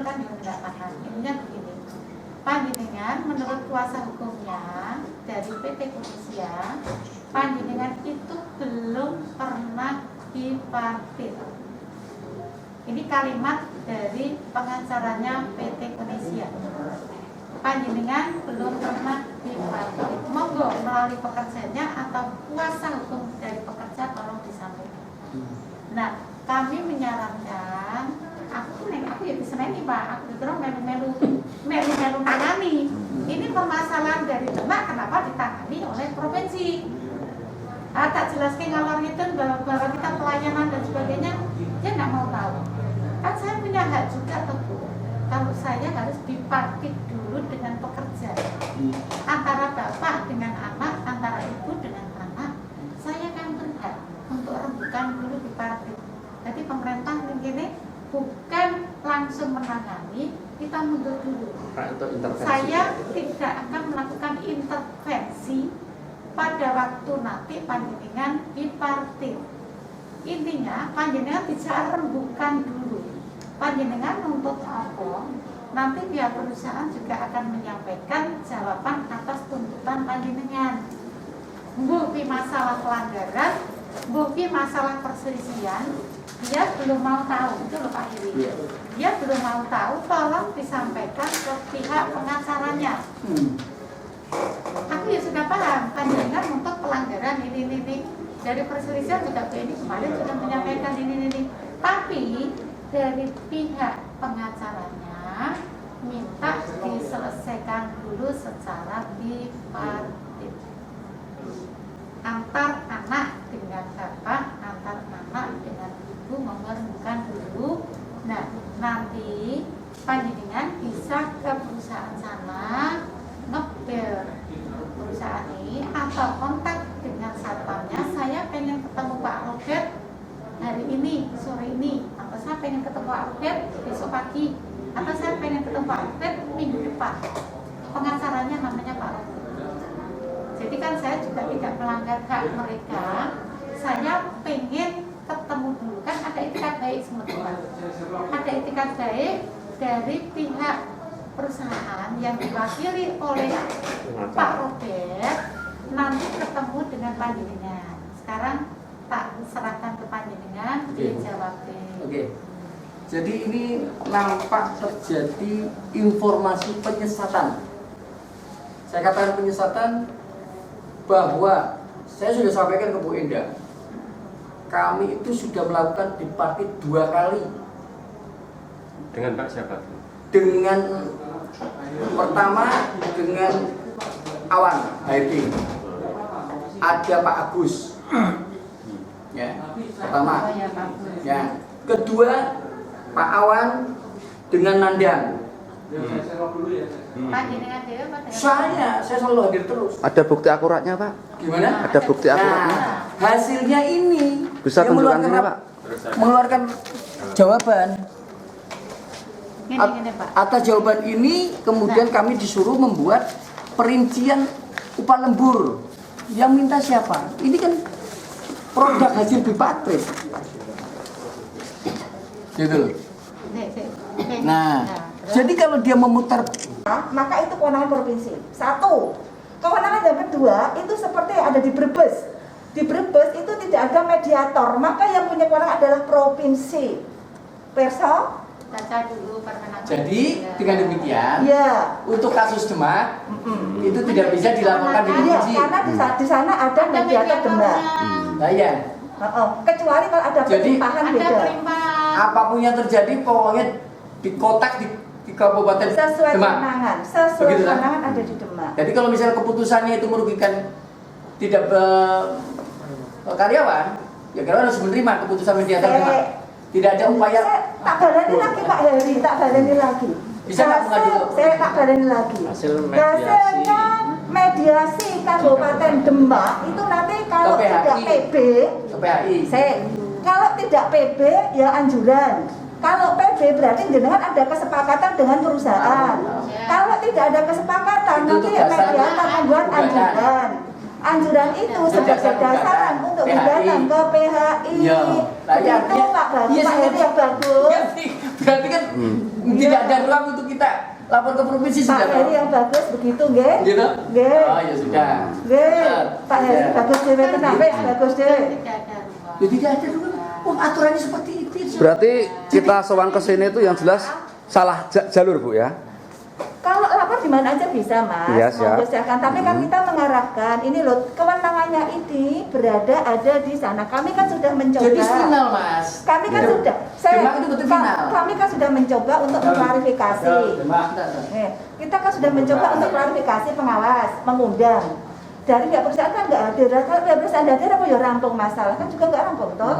kan juga tidak paham. Intinya begini, panjenengan menurut kuasa hukumnya dari PT Komersia, panjenengan itu belum pernah dipartit. Ini kalimat dari pengacaranya PT Komersia. Panjenengan belum pernah dipartit. Monggo melalui pekerjanya atau kuasa hukum dari pekerja tolong disampaikan. Nah, kami menyarankan, aku ya bisa ini Pak, aku terus melu tangani. Ini permasalahan dari Demak kenapa ditangani oleh provinsi. Tak jelaskan ngalor itu bahwa kita pelayanan dan sebagainya, dia nggak mau tahu. Kan saya punya hak juga tuh Bu. Kalau saya harus dipartit dulu dengan pekerja, antara bapak dengan anak, antara ibu dengan anak, saya kan berhak untuk rembukan dulu dipartit. Jadi pemerintah ini bukan langsung menangani, kita mundur dulu. Saya tidak akan melakukan intervensi pada waktu nanti panjenengan dipartit. Intinya panjenengan bisa rembukan dulu. Panjenengan nuntut apa? Nanti pihak perusahaan juga akan menyampaikan jawaban atas tuntutan panjenengan. Bukti masalah pelanggaran, bukti masalah perselisihan, dia belum mau tahu, itu loh Pak Iri. Dia belum mau tahu, tolong disampaikan ke pihak pengacaranya. Aku ya sudah paham, panjenengan untuk pelanggaran ini. Dari perselisihan juga ini kemarin sudah menyampaikan ini. Tapi dari pihak pengacaranya minta diselesaikan dulu secara bipartit. Antar anak dengan bapak, antar anak dengan ibu mengerembukan dulu. Nah, nanti panjenengan bisa ke perusahaan sana ngebel perusahaan ini atau kontak dengan satpamnya. Saya pengen ketemu Pak Robert hari ini, sore ini, atau saya pengen ketemu Pak Robert besok pagi, atau saya pengen ketemu Pak Robert minggu depan. Pengacaranya namanya Pak Robert. Jadi kan saya juga tidak melanggar hak mereka. Saya pengen ketemu dulu, kan ada itikat baik semua. Ada itikat baik dari pihak perusahaan yang diwakili oleh Pak Robert, nanti ketemu dengan panjenengan. Sekarang tak serahkan ke panjenengan, dijawab. Oke. Jadi ini nampak terjadi informasi penyesatan. Saya katakan penyesatan bahwa saya sudah sampaikan ke Bu Endah, kami itu sudah melakukan dipartit 2 kali. Dengan Pak siapa? Dengan pertama dengan Awan HRD, ada Pak Agus, ya pertama, ya kedua Pak Awan dengan Nandang. Saya selalu hadir terus. Ada bukti akuratnya Pak? Gimana? Ada bukti akuratnya? Nah, hasilnya ini Bisa yang tunjukkan sini Pak? mengeluarkan jawaban. Gini, Pak. Atas jawaban ini kemudian kami disuruh membuat perincian upah lembur. Yang minta siapa? Ini kan produk hasil bipartit. Gitu loh. Nah, jadi kalau dia memutar, maka itu kewenangan provinsi. 1. Kewenangan yang kedua itu seperti ada di Brebes. Di Brebes itu tidak ada mediator, maka yang punya kewenangan adalah provinsi. Perso? Baca dulu permenaker. jadi dengan demikian, Ya. untuk kasus Demak itu tidak bisa dilaporkan di Iya, provinsi. karena di sana ada mediator Demak. Nah, ya. Kecuali kalau ada Jadi, pelimpahan Ada beda. pelimpahan. Apapun yang terjadi pokoknya di kotak di Kabupaten Sesuai Demak. kewenangan, sesuai Begitu, kan? kewenangan ada di Demak. Jadi kalau misalnya keputusannya itu merugikan tidak karyawan, ya karyawan harus menerima keputusan mediator Demak. Tidak ada upaya. Saya tak balani lagi Pak Heri, tak balani lagi. Bisa nggak mengajukan? Saya tak balani lagi. Hasil mediasi. Hasilnya mediasi Kabupaten Demak itu nanti kalau Ke PHI. tidak PB, ke PHI. kalau tidak PB ya anjuran. Kalau PB berarti jenengan ada kesepakatan dengan perusahaan. Kalau tidak ada kesepakatan Itu nanti tugasan mediator membuat gugatan. anjuran. anjuran itu sebagai dasaran untuk PHI. datang ke PHI. Iya. Lah, ya, Itu artinya- Pak iya, Pak Heri yang bagus. Berarti kan tidak ada ruang untuk kita lapor ke provinsi Pak sudah. Heri yang bagus begitu, nggih. Gitu? Nggih. Oh ya sudah. Nggih. Pak Heri Ya. bagus dhewe tenan wis bagus dhewe. Tidak ada ruang. Jadi tidak ada ruang. Wong aturannya seperti itu. Berarti kita sowan ke sini itu yang jelas salah jalur Bu ya. Kalau lapor di mana aja bisa, Mas. Iya, siap. Monggo silakan. Tapi kan kita mengarahkan ini loh, kewenangannya ini ada di sana. Kami kan sudah mencoba. Jadi final Mas. Kami kan Ya. sudah. Demak itu betul final. Kami kan sudah mencoba untuk mengklarifikasi. Kita kan sudah mencoba untuk klarifikasi, pengawas, mengundang. Dari pihak perusahaan kan nggak hadir. Kalau pihak perusahaan hadir apa ya rampung masalah kan juga nggak rampung toh.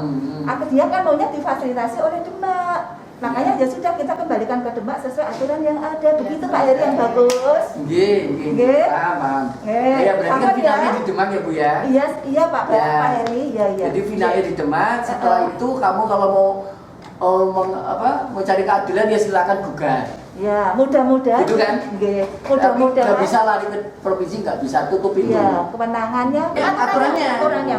Dia kan maunya difasilitasi oleh Demak. Makanya ya sudah kita kembalikan ke Demak sesuai aturan yang ada. Begitu Pak Heri yang bagus. Nggih. Paham. Ya berarti kan finalnya di Demak ya Bu ya. Iya Pak Ya. Pak Heri. Iya. Jadi finalnya di Demak. Setelah itu kamu kalau mau cari keadilan ya silakan gugat. Ya, mudah-mudahan. Gitu kan? Nggih. Tapi Mudah-mudahan. nggak bisa lari ke provinsi, nggak bisa tutup itu. Iya, kewenangannya. Ya,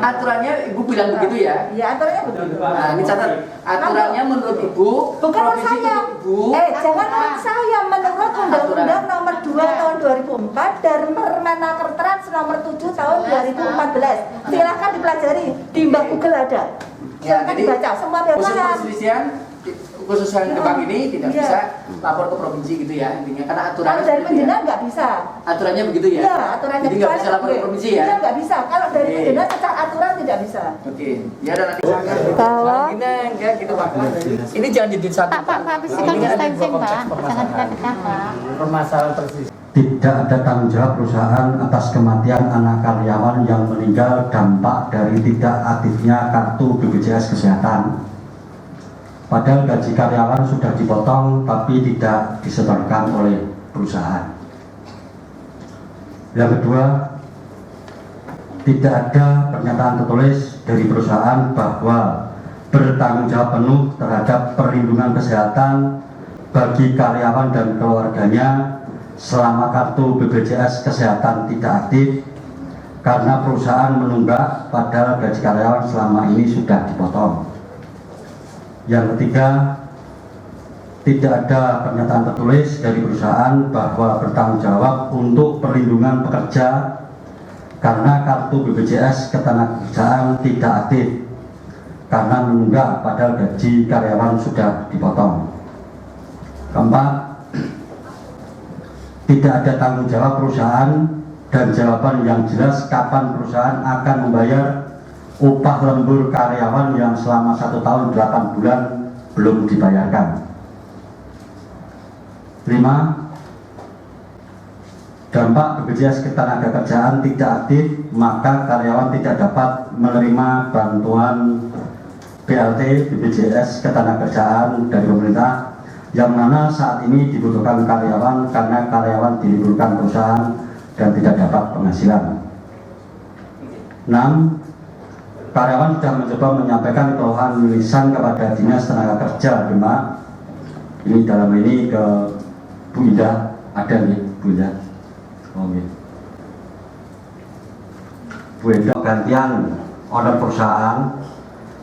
aturannya Ibu bilang begitu ya. Iya, aturannya begitu. Nah, ini catat aturannya menurut Ibu. Bukan menurut provinsi saya. menurut Ibu. Jangan menurut saya, menurut Undang-Undang Nomor 2 Tahun 2004 dan Permenaker Trans Nomor 7 Tahun 2014. Silakan dipelajari, di Mbak Google ada. Ya, Silakan jadi dibaca, semua biar khusus paham. perselisihan khusus yang Demak ini tidak Iya. bisa lapor ke provinsi gitu ya intinya karena Kalau aturannya dari seperti itu ya. penjenengan nggak bisa. Aturannya begitu ya. Iya, aturannya Jadi nggak bisa lapor ke Oke. provinsi ya. Iya, nggak bisa. Kalau dari Oke. penjenengan secara aturan tidak bisa. Oke, ya dan nanti Kalau- ini enggak gitu Pak. Ini jangan jadi satu. Pak, physical distancing, Pak. Jangan dekat-dekat, Pak. Permasalahan persis. Tidak ada tanggung jawab perusahaan atas kematian anak karyawan yang meninggal dampak dari tidak aktifnya kartu BPJS Kesehatan. Padahal gaji karyawan sudah dipotong tapi tidak disetorkan oleh perusahaan. Yang kedua, tidak ada pernyataan tertulis dari perusahaan bahwa bertanggung jawab penuh terhadap perlindungan kesehatan bagi karyawan dan keluarganya selama kartu BPJS Kesehatan tidak aktif karena perusahaan menunggak padahal gaji karyawan selama ini sudah dipotong. Yang ketiga, tidak ada pernyataan tertulis dari perusahaan bahwa bertanggung jawab untuk perlindungan pekerja karena kartu BPJS Ketenagakerjaan tidak aktif karena menunggak padahal gaji karyawan sudah dipotong. Keempat, tidak ada tanggung jawab perusahaan dan jawaban yang jelas kapan perusahaan akan membayar upah lembur karyawan yang selama 1 tahun 8 bulan belum dibayarkan. 5. Dampak BPJS Ketenagakerjaan tidak aktif, maka karyawan tidak dapat menerima bantuan BLT BPJS Ketenagakerjaan dari pemerintah yang mana saat ini dibutuhkan karyawan karena karyawan diliburkan perusahaan dan tidak dapat penghasilan. 6. Karyawan sudah mencoba menyampaikan keluhan lisan kepada Dinas Tenaga Kerja Demak. Ini dalam ini ke Bu Indah, ada nih Bu Indah. Oke. Bu Indah gantian order perusahaan,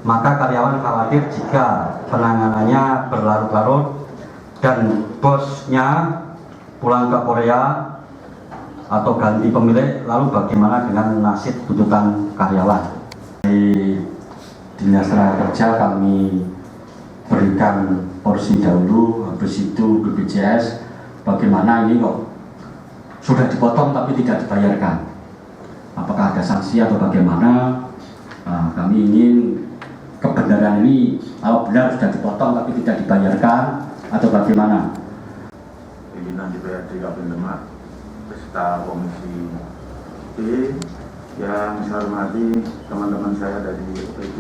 maka karyawan khawatir jika penanganannya berlarut-larut dan bosnya pulang ke Korea atau ganti pemilik, lalu bagaimana dengan nasib tuntutan karyawan? Di Dinas Tenaga Kerja kami berikan porsi dahulu, habis itu BPJS bagaimana ini kok sudah dipotong tapi tidak dibayarkan, apakah ada sanksi atau bagaimana? Nah, kami ingin kebenaran ini, kalau benar sudah dipotong tapi tidak dibayarkan atau bagaimana? Pimpinan DPRD Kabupaten Demak beserta Komisi D yang saya hormati teman-teman saya dari OPD,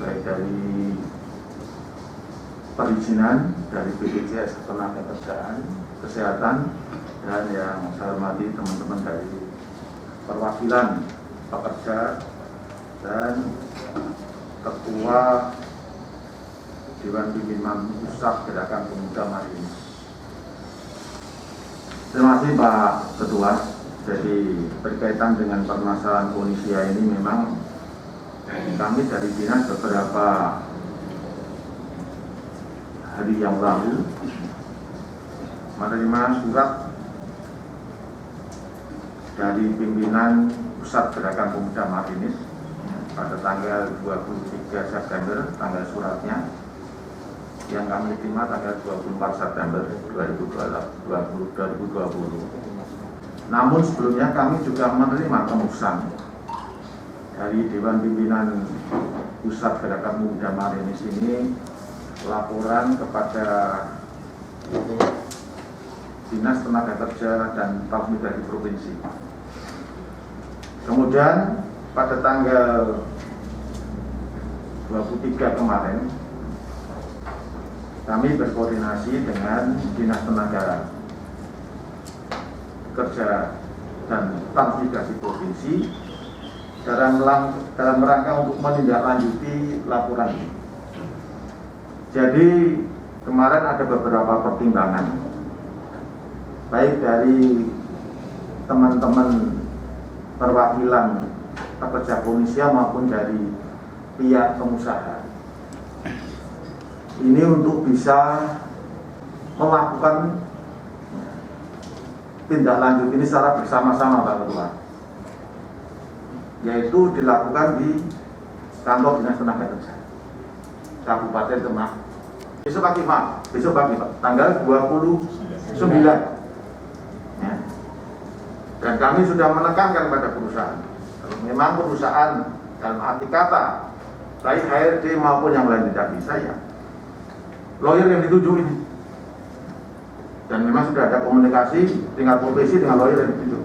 baik dari perizinan dari BPJS Ketenagakerjaan Kesehatan, dan yang saya hormati teman-teman dari perwakilan pekerja dan Ketua Dewan Pimpinan Pusat Gerakan Pemuda Marinis. Terima kasih Pak Ketua Jadi berkaitan dengan permasalahan Ponisia ini memang kami dari dinas beberapa hari yang lalu menerima surat dari pimpinan Pusat Gerakan Pemuda Martinis pada tanggal 23 September, tanggal suratnya, yang kami terima tanggal 24 September 2020. Namun sebelumnya kami juga menerima temusan dari Dewan Pimpinan Pusat Gerakan Pemuda Martinis ini laporan kepada Dinas Tenaga Kerja dan Transmigrasi Provinsi. Kemudian pada tanggal 23 kemarin kami berkoordinasi dengan Dinas Tenaga Kerja dan Transmigrasi Provinsi dalam rangka untuk menindaklanjuti laporan ini. Jadi kemarin ada beberapa pertimbangan, baik dari teman-teman perwakilan pekerja Ponisia maupun dari pihak pengusaha. Ini untuk bisa melakukan tindak lanjut ini secara bersama-sama Pak Ketua, yaitu dilakukan di kantor Dinas Tenaga Kerja Kabupaten Demak besok pagi Pak, tanggal 29 ya. Dan kami sudah menekankan pada perusahaan, kalau memang perusahaan dalam arti kata baik HRD maupun yang lain tidak bisa, ya lawyer yang dituju ini. Dan memang sudah ada komunikasi tingkat profesi dengan lawyer yang dituju.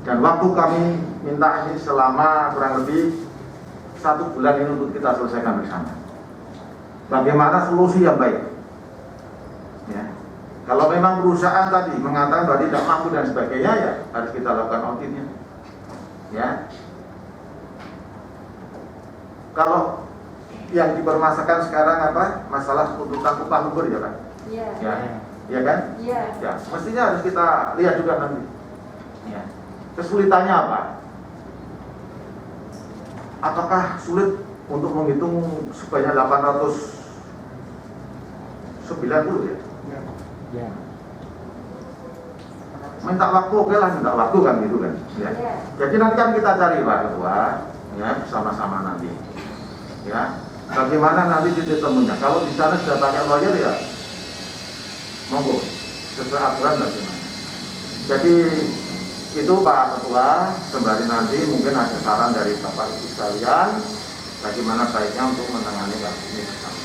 Dan waktu kami minta ini selama kurang lebih 1 bulan ini untuk kita selesaikan bersama. Bagaimana solusi yang baik? Ya. Kalau memang perusahaan tadi mengatakan bahwa tidak mampu dan sebagainya, ya harus kita lakukan auditnya. Ya. Kalau yang dipermasalahkan sekarang apa? Masalah tuntutan upah lembur, ya Pak? Iya. Ya. Ya kan? Iya. Ya, mestinya harus kita lihat juga nanti. Ya. Kesulitannya apa? Apakah sulit untuk menghitung sebanyak 890 ya? Ya. Minta waktu, oke lah, minta waktu kan gitu kan. Ya. Jadi nanti kan kita cari Pak Ketua, ya bersama-sama nanti. Ya. Bagaimana nanti titik temunya? Kalau di sana sudah pakai lawyer, ya monggo sesuai aturan bagaimana. Jadi itu Pak Ketua, sembari nanti mungkin ada saran dari Bapak Ibu sekalian bagaimana baiknya untuk menangani kasus ini bersama.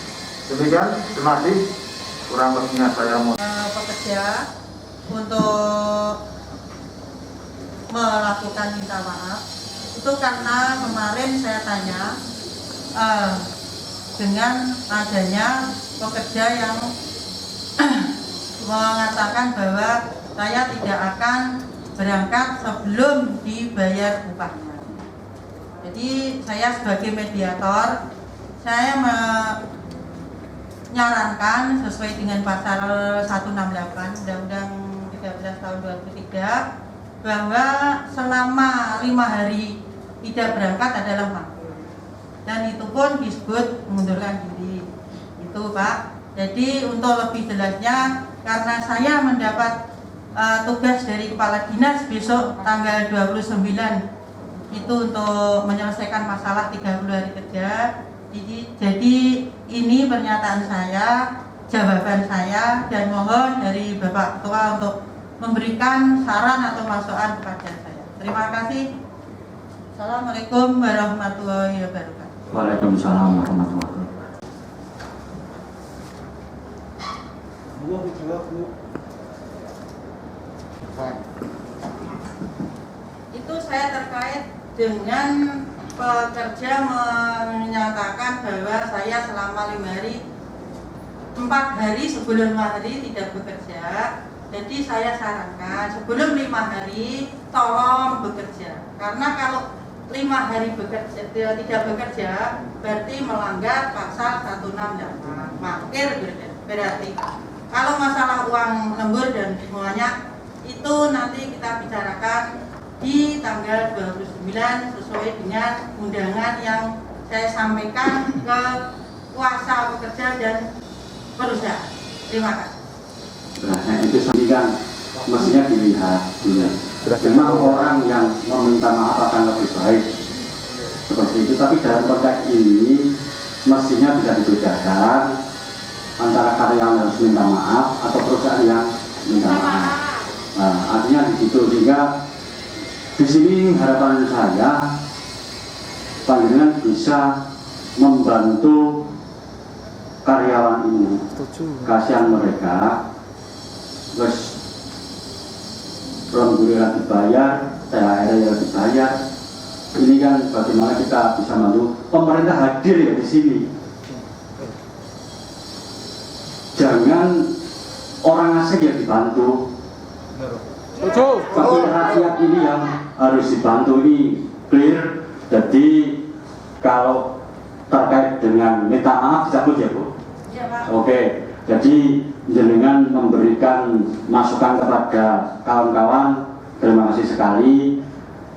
Demikian, terima kasih. Kurang lebihnya saya mau pekerja untuk melakukan minta maaf itu karena kemarin saya tanya dengan adanya pekerja yang mengatakan bahwa saya tidak akan berangkat sebelum dibayar upahnya. Jadi saya sebagai mediator, saya menyarankan sesuai dengan pasal 168 Undang-Undang 13 tahun 2003 bahwa selama 5 hari tidak berangkat adalah makruh, dan itu pun disebut mengundurkan diri. Itu Pak. Jadi untuk lebih jelasnya, karena saya mendapat tugas dari Kepala Dinas besok tanggal 29 itu untuk menyelesaikan masalah 30 hari kerja. Jadi ini pernyataan saya, jawaban saya, dan mohon dari Bapak Ketua untuk memberikan saran atau masukan kepada saya. Terima kasih. Assalamualaikum warahmatullahi wabarakatuh. Waalaikumsalam warahmatullahi wabarakatuh. Itu saya terkait dengan pekerja menyatakan bahwa saya selama 5 hari 4 hari sebelum 5 hari tidak bekerja. Jadi saya sarankan sebelum 5 hari tolong bekerja, karena kalau 5 hari bekerja tidak bekerja berarti melanggar pasal 168 makir berarti. Kalau masalah uang lembur dan semuanya itu nanti kita bicarakan di tanggal 29 sesuai dengan undangan yang saya sampaikan ke kuasa pekerja dan perusahaan. Terima kasih. Nah, itu sendiri kan mestinya dilihat dulu. Memang orang yang meminta maaf akan lebih baik seperti itu, tapi dalam konteks ini mestinya tidak dibedakan antara karyawan yang harus minta maaf atau perusahaan yang minta maaf. Nah, artinya di situ, sehingga di sini harapan saya panjenengan bisa membantu karyawan ini. Kasihan mereka, terus alhamdulillah dibayar, THR yang dibayar. Ini kan bagaimana kita bisa bantu. Pemerintah hadir ya di sini. Jangan orang asing yang dibantu. Tapi rakyat ini yang harus dibantu, ini clear. Jadi kalau terkait dengan minta maaf dicabut ya Bu? Ya, Pak. Oke, jadi jenengan memberikan masukan kepada kawan-kawan, terima kasih sekali,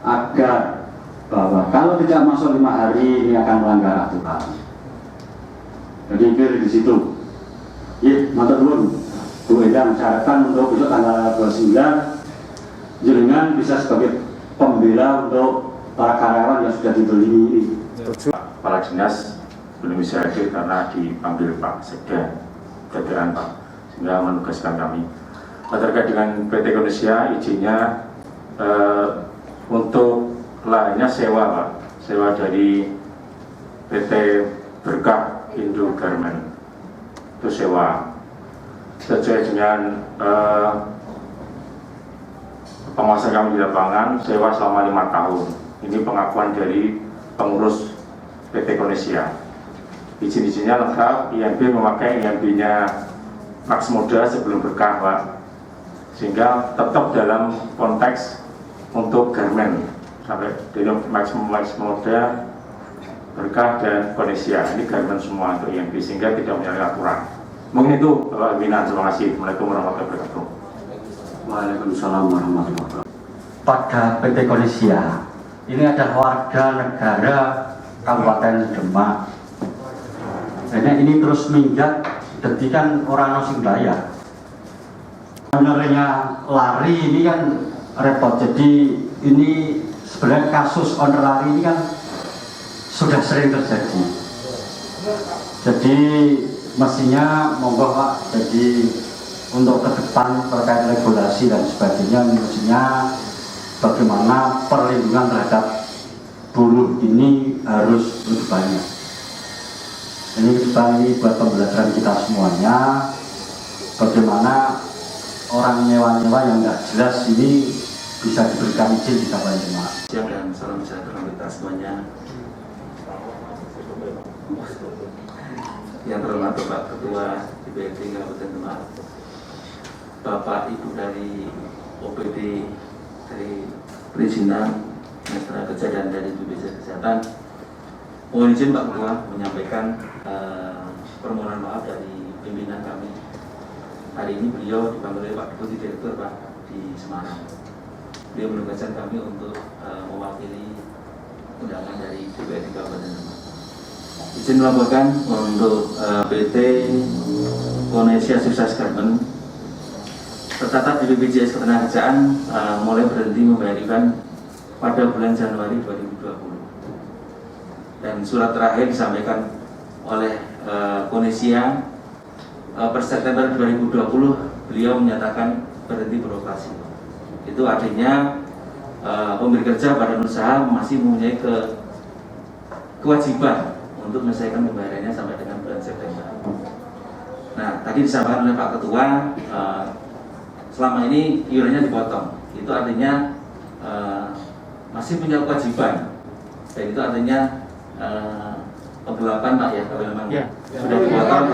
agar bahwa kalau tidak masuk 5 hari ini akan melanggar aturan. Jadi clear di situ. Ya, mantap dulu. Bu Endang syaratkan untuk besok tanggal 29 jenengan bisa sebagai pembela untuk para karyawan yang sudah didolimi ini. Kepala dinas belum bisa hadir karena dipanggil Pak Sekda jajaran Pak, sehingga menugaskan kami. Terkait dengan PT Indonesia, izinnya untuk lainnya sewa Pak, sewa dari PT Berkah Indo Garment, itu sewa sesuai dengan pengawasan kami di lapangan, sewa selama 5 tahun. Ini pengakuan dari pengurus PT Indonesia. Izin-izinnya lengkap, IMB memakai IMB-nya Max Moda sebelum Berkah Pak, sehingga tetap dalam konteks untuk garment sampai dari Max Moda, Berkah dan Indonesia. Ini garment semua untuk IMB, sehingga tidak menyalahi aturan. Mungkin itu Bapak Pimpinan. Terima kasih. Assalamualaikum warahmatullahi wabarakatuh. Waalaikumsalam warahmatullahi wabarakatuh. Pada PT Indonesia ini ada warga negara Kabupaten Demak. Ini terus minggat, jadi kan orang asing bayar. Sebenarnya lari ini kan repot. Jadi ini sebenarnya kasus owner lari ini kan sudah sering terjadi. Jadi mestinya monggo Pak, jadi untuk ke depan terkait regulasi dan sebagainya, mestinya bagaimana perlindungan terhadap buruh ini harus lebih banyak. Ini buat pembelajaran kita semuanya, bagaimana orang nyewa-nyewa yang nggak jelas ini bisa diberikan izin di Kabupaten Demak. Siang dan salam sejahtera kita semuanya. Yang terhormat Bapak Ketua DPRD Kabupaten Demak, Bapak Ibu dari OPD, dari perizinan Mitra Kerja dan dari BPJS Kesehatan, mohon izin Pak Ketua menyampaikan permohonan maaf dari pimpinan kami. Hari ini beliau dipanggil oleh Pak Deputi Direktur Pak di Semarang. Beliau menugaskan kami untuk mewakili undangan dari DPRD Kabupaten Demak. Izin melaporkan untuk PT Indonesia Sukses Garment tercatat di BPJS Ketenagakerjaan mulai berhenti membayar event pada bulan Januari 2020. Dan surat terakhir disampaikan oleh Indonesia per September 2020 beliau menyatakan berhenti beroperasi. Itu artinya pemberi kerja badan usaha masih mempunyai kewajiban untuk menyelesaikan pembayarannya sampai dengan bulan September. Nah, tadi disampaikan oleh Pak Ketua, selama ini iurannya dipotong. Itu artinya masih punya kewajiban. Dan itu artinya penggelapan Pak ya, kalau memang sudah dipotong.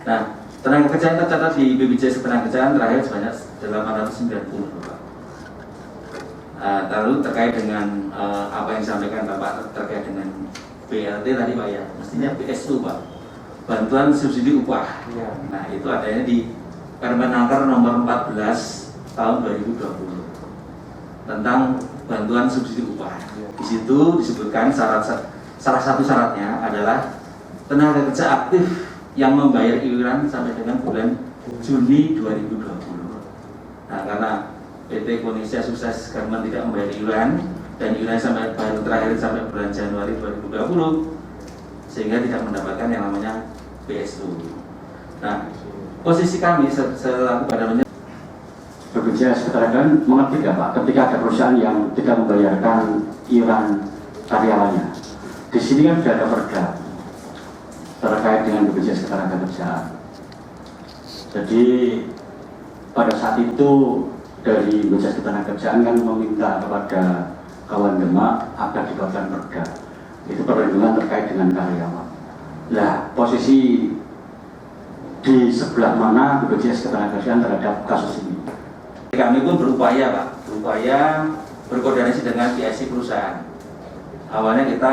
Nah, tenaga kerja yang tercatat di BPJS Ketenagakerjaan terakhir sebanyak 890 Pak. Lalu terkait dengan apa yang disampaikan Bapak terkait dengan BLT tadi Pak ya, mestinya BSU Pak, bantuan subsidi upah. Nah itu adanya di Permenaker nomor 14 tahun 2020 tentang bantuan subsidi upah. Di situ disebutkan salah satu syaratnya adalah tenaga kerja aktif yang membayar iuran sampai dengan bulan Juni 2020. Nah, karena PT Indonesia Sukses Garmen tidak membayar iuran dan iuran sampai baru terakhir sampai bulan Januari 2020, sehingga tidak mendapatkan yang namanya BSU. Nah, posisi kami selaku Badan BPJS Ketenagakerjaan mengerti nggak Pak ketika ada perusahaan yang tidak membayarkan iuran karyawannya? Di sini kan sudah ada perda terkait dengan BPJS Ketenagakerjaan. Jadi pada saat itu dari BPJS Ketenagakerjaan kan meminta kepada kawan Demak agar dibuatkan perda. Itu perlindungan terkait dengan karyawan. Nah, posisi di sebelah mana BPJS Ketenagakerjaan terhadap kasus ini? Kami pun berupaya Pak, berkoordinasi dengan PIC perusahaan. Awalnya kita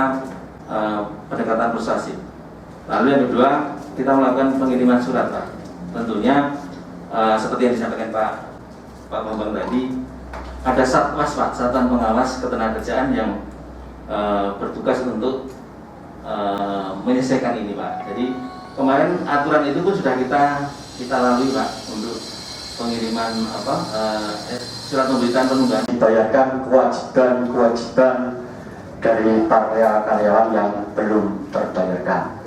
pendekatan persuasif. Lalu yang kedua, kita melakukan pengiriman surat Pak. Tentunya seperti yang disampaikan Pak Bambang tadi, ada Satwas Pak, Satuan Pengawas Ketenagakerjaan yang bertugas untuk menyelesaikan ini Pak. Jadi kemarin aturan itu pun sudah kita lalui Pak untuk pengiriman surat pemberitaan penunggangan. Dibayarkan kewajiban dari para karyawan yang belum terbayarkan.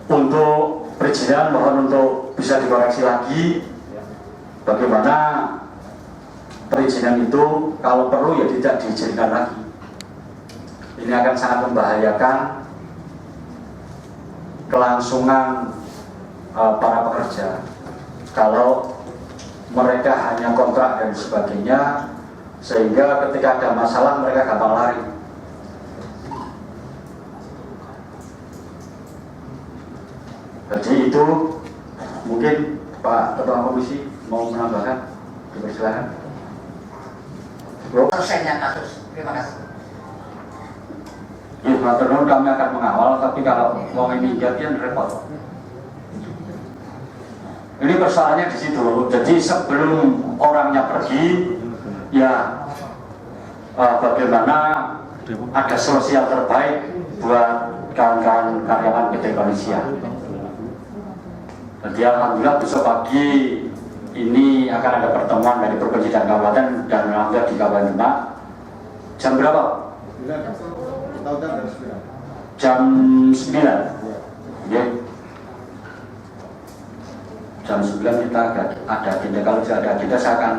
Untuk perizinan mohon untuk bisa dikoreksi lagi bagaimana perizinan itu kalau perlu ya tidak diizinkan lagi. Ini akan sangat membahayakan kelangsungan para pekerja. Kalau mereka hanya kontrak dan sebagainya, sehingga ketika ada masalah mereka gampang lari. Jadi itu mungkin Pak Ketua Komisi mau menambahkan, dipersilakan. Selesainya kasus. Terima kasih. Ya, Pak Tenun kami akan mengawal, tapi kalau mau ini jadian repot. Ini persoalannya di situ. Jadi sebelum orangnya pergi, ya bagaimana ada sosial terbaik buat kawan-kawan karyawan PT Indonesia. Jadi alhamdulillah besok pagi ini akan ada pertemuan dari provinsi dan kabupaten dan alhamdulillah di Kabupaten Demak. Jam berapa? Jam 9. Ya. Jam 9 kita ada agenda. Kalau tidak ada agenda saya akan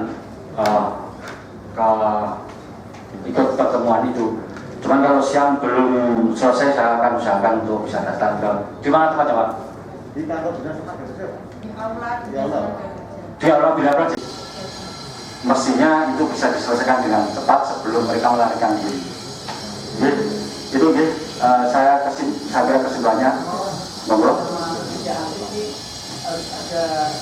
ikut pertemuan itu. Cuman kalau siang belum selesai saya akan usahakan untuk bisa datang ke di mana tempatnya Pak? Di kantor dinas di aula Bina Praja. Mestinya itu bisa diselesaikan dengan cepat sebelum mereka melarikan diri. Itu saya kira kesimpulannya. Monggo. Harus ada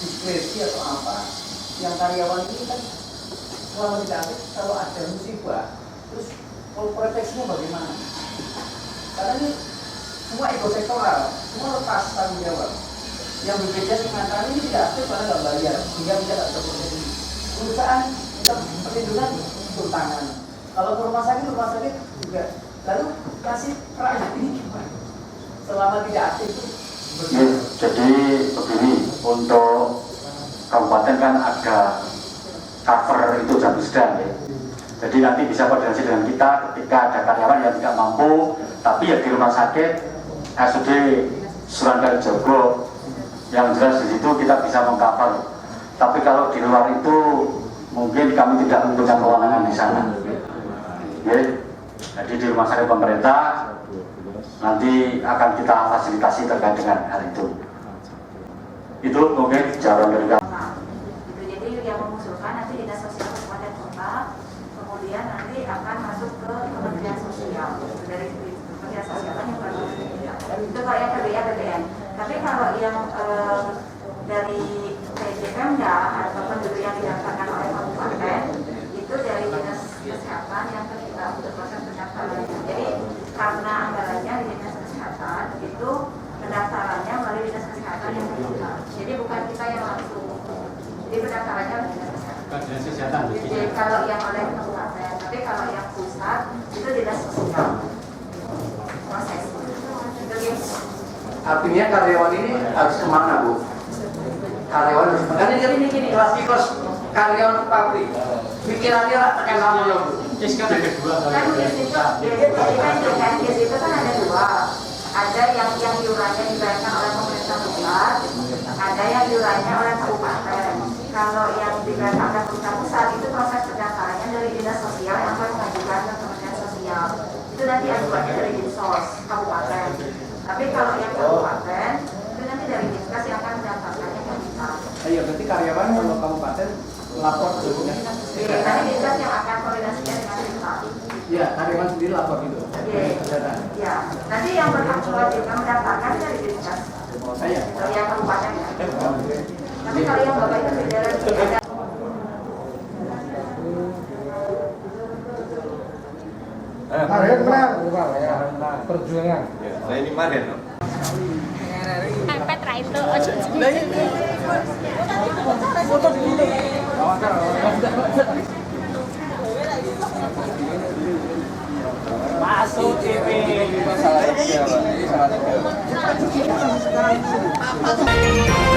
diskresi atau apa yang karyawan ini kan selama tidak aktif, kalau ada musibah terus proteksinya bagaimana? Karena ini semua ekosektoral, semua lepas tanggung jawab. Yang BPJS mengatakan ini tidak aktif karena nggak bayar, sehingga tidak ada proteksi. Perusahaan minta perlindungan turun tangan. Kalau ke rumah sakit juga. Lalu kasih rakyat ini gimana? Selama tidak aktif itu. Ya, jadi begini, untuk kabupaten kan ada cover itu jam sedang ya. Jadi nanti bisa koordinasi dengan kita ketika ada karyawan yang tidak mampu, tapi ya di rumah sakit RSUD Sunan Kalijogo yang jelas di situ kita bisa mengcover. Tapi kalau di luar itu mungkin kami tidak mempunyai kewenangan di sana. Ya. Jadi di rumah sakit pemerintah nanti akan kita fasilitasi terkait dengan hal itu. Itu mungkin jawaban dari kami. Jadi yang mengusulkan nanti Dinas Sosial Kabupaten Kota, kemudian nanti akan masuk ke Kementerian Sosial. Dari Kementerian Sosial kan yang itu kalau yang kerja BPN. Tapi kalau yang dari PJPMDA atau penduduk yang didaftarkan oleh kabupaten itu dari Dinas Kesehatan yang kita untuk proses pendaftaran. Jadi karena anggarannya di Dinas Kesehatan itu pendaftarannya melalui Dinas Kesehatan yang kita. Jadi bukan kita yang Jadi kalau yang oleh kabupaten, tapi kalau yang pusat itu dinas sosial proses. Itu gitu. Artinya karyawan ini harus kemana, Bu? Karyawan harus kemana? Ini gini, kelas karyawan pabrik. Pikirannya lah tekan namanya, Bu. Kan di situ, di situ kan ada dua. Ada yang iurannya dibayarkan oleh pemerintah pusat, ada yang iurannya oleh kabupaten. Kalau yang dibayarkan oleh pemerintah pusat itu proses pendaftarannya dari dinas sosial yang akan mengajukan ke Kementerian Sosial. Itu nanti ajuannya dari Dinsos kabupaten. Tapi kalau yang kabupaten itu nanti dari Dinkes yang akan mendaftarkannya ke kita. Iya, berarti karyawan kalau kabupaten lapor ke dinas. Nanti Dinkes yang akan koordinasinya dengan kita. Iya, karyawan sendiri lapor gitu. Iya. Nanti yang berhak mewajibkan mendaftarkan itu dari Dinkes. Saya. Kalau yang kabupaten ya. Tapi kalau yang bapak itu beda lagi ada. Marian menang, perjuangan. Saya ini Marian. Pepet ra itu. Foto dulu. Masuk TV. Ini salah siapa? Ini salah siapa?